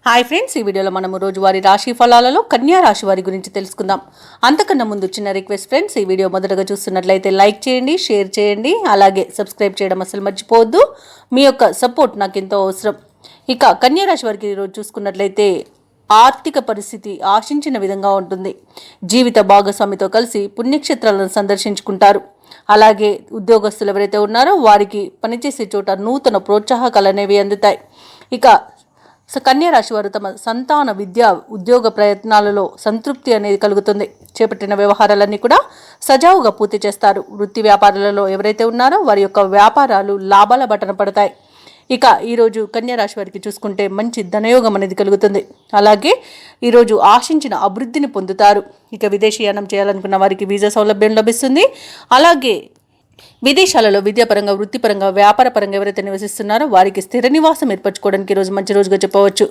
Hi friends, ఈ వీడియోలో మనము రోజువారీ రాశి ఫలాలలో కన్యా రాశి వారి గురించి తెలుసుకుందాం. అంతకన్నా ముందు చిన్న రిక్వెస్ట్ ఫ్రెండ్స్, ఈ వీడియో మొదటగా చూస్తున్నట్లయితే లైక్ చేయండి, షేర్ చేయండి, అలాగే సబ్స్క్రైబ్ చేయడం అసలు మర్చిపోవద్దు. మీ యొక్క సపోర్ట్ నాకు ఎంతో అవసరం. ఇక కన్యా రాశి వారికి ఈరోజు చూసుకున్నట్లయితే ఆర్థిక పరిస్థితి ఆశించిన విధంగా ఉంటుంది. జీవిత భాగస్వామితో కలిసి పుణ్యక్షేత్రాలను సందర్శించుకుంటారు. అలాగే ఉద్యోగస్తులు ఎవరైతే ఉన్నారో వారికి పనిచేసే చోట నూతన ప్రోత్సాహకాలు అనేవి అందుతాయి. ఇక కన్యా రాశి వారు తమ సంతాన విద్య ఉద్యోగ ప్రయత్నాలలో సంతృప్తి అనేది కలుగుతుంది. చేపట్టిన వ్యవహారాలన్నీ కూడా సజావుగా పూర్తి చేస్తారు. వృత్తి వ్యాపారాలలో ఎవరైతే ఉన్నారో వారి యొక్క వ్యాపారాలు లాభాల బటన పడతాయి. ఇక ఈరోజు కన్యా రాశి వారికి చూసుకుంటే మంచి ధనయోగం అనేది కలుగుతుంది. అలాగే ఈరోజు ఆశించిన అభివృద్ధిని పొందుతారు. ఇక విదేశీయానం చేయాలనుకున్న వారికి వీసా సౌలభ్యం లభిస్తుంది. అలాగే విదేశాలలో విద్యాపరంగా, వృత్తిపరంగా, వ్యాపారపరంగా ఎవరైతే నివసిస్తున్నారో వారికి స్థిర నివాసం ఏర్పరచుకోవడానికి ఈరోజు మంచి రోజుగా చెప్పవచ్చు.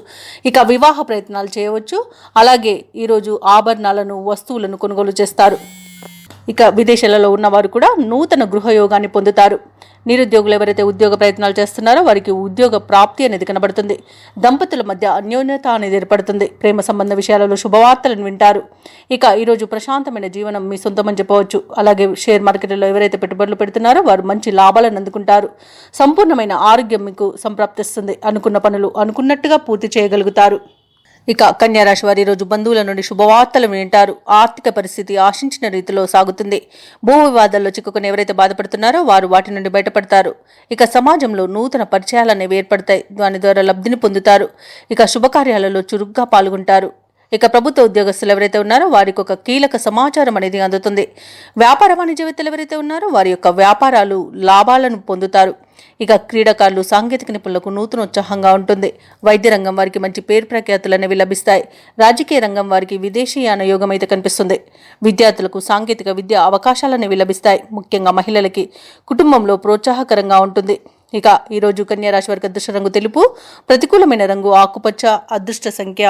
ఇక వివాహ ప్రయత్నాలు చేయవచ్చు. అలాగే ఈరోజు ఆభరణాలను, వస్తువులను కొనుగోలు చేస్తారు. ఇక విదేశాలలో ఉన్నవారు కూడా నూతన గృహయోగాన్ని పొందుతారు. నిరుద్యోగులు ఎవరైతే ఉద్యోగ ప్రయత్నాలు చేస్తున్నారో వారికి ఉద్యోగ ప్రాప్తి అనేది కనబడుతుంది. దంపతుల మధ్య అన్యోన్యత అనేది ఏర్పడుతుంది. ప్రేమ సంబంధ విషయాలలో శుభవార్తలను వింటారు. ఇక ఈరోజు ప్రశాంతమైన జీవనం మీ సొంతమని చెప్పవచ్చు. అలాగే షేర్ మార్కెట్లో ఎవరైతే పెట్టుబడులు పెడుతున్నారో వారు మంచి లాభాలను అందుకుంటారు. సంపూర్ణమైన ఆరోగ్యం మీకు సంప్రాప్తిస్తుంది. అనుకున్న పనులు అనుకున్నట్టుగా పూర్తి చేయగలుగుతారు. ఇక కన్యా రాశి వారి ఈరోజు బంధువుల నుండి శుభవార్తలు వింటారు. ఆర్థిక పరిస్థితి ఆశించిన రీతిలో సాగుతుంది. భూ వివాదాల్లో చిక్కుకుని ఎవరైతే బాధపడుతున్నారో వారు వాటి నుండి బయటపడతారు. ఇక సమాజంలో నూతన పరిచయాలు అనేవి ఏర్పడతాయి. దాని ద్వారా లబ్ధిని పొందుతారు. ఇక శుభకార్యాలలో చురుగ్గా పాల్గొంటారు. ఇక ప్రభుత్వ ఉద్యోగస్తులు ఎవరైతే ఉన్నారో వారికి ఒక కీలక సమాచారం అనేది అందుతుంది. వ్యాపార వాణిజ్యవేత్తలు ఎవరైతే ఉన్నారో వారి యొక్క వ్యాపారాలు లాభాలను పొందుతారు. ఇక క్రీడాకారులు, సాంకేతిక నిపుణులకు నూతన ఉత్సాహంగా ఉంటుంది. వైద్య రంగం వారికి మంచి పేరు ప్రఖ్యాతులు అనేవి లభిస్తాయి. రాజకీయ రంగం వారికి విదేశీయాన యోగం అయితే కనిపిస్తుంది. విద్యార్థులకు సాంకేతిక విద్య అవకాశాలు అనేవి లభిస్తాయి. ముఖ్యంగా మహిళలకి కుటుంబంలో ప్రోత్సాహకరంగా ఉంటుంది. ఇక ఈరోజు కన్యా రాశి వారికి అదృష్ట రంగు తెలుపు, ప్రతికూలమైన రంగు ఆకుపచ్చ, అదృష్ట సంఖ్య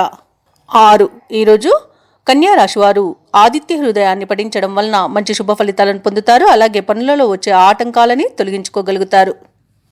6. ఈరోజు కన్యా రాశి వారు ఆదిత్య హృదయాన్ని పఠించడం వలన మంచి శుభ ఫలితాలను పొందుతారు. అలాగే పనులలో వచ్చే ఆటంకాలని తొలగించుకోగలుగుతారు.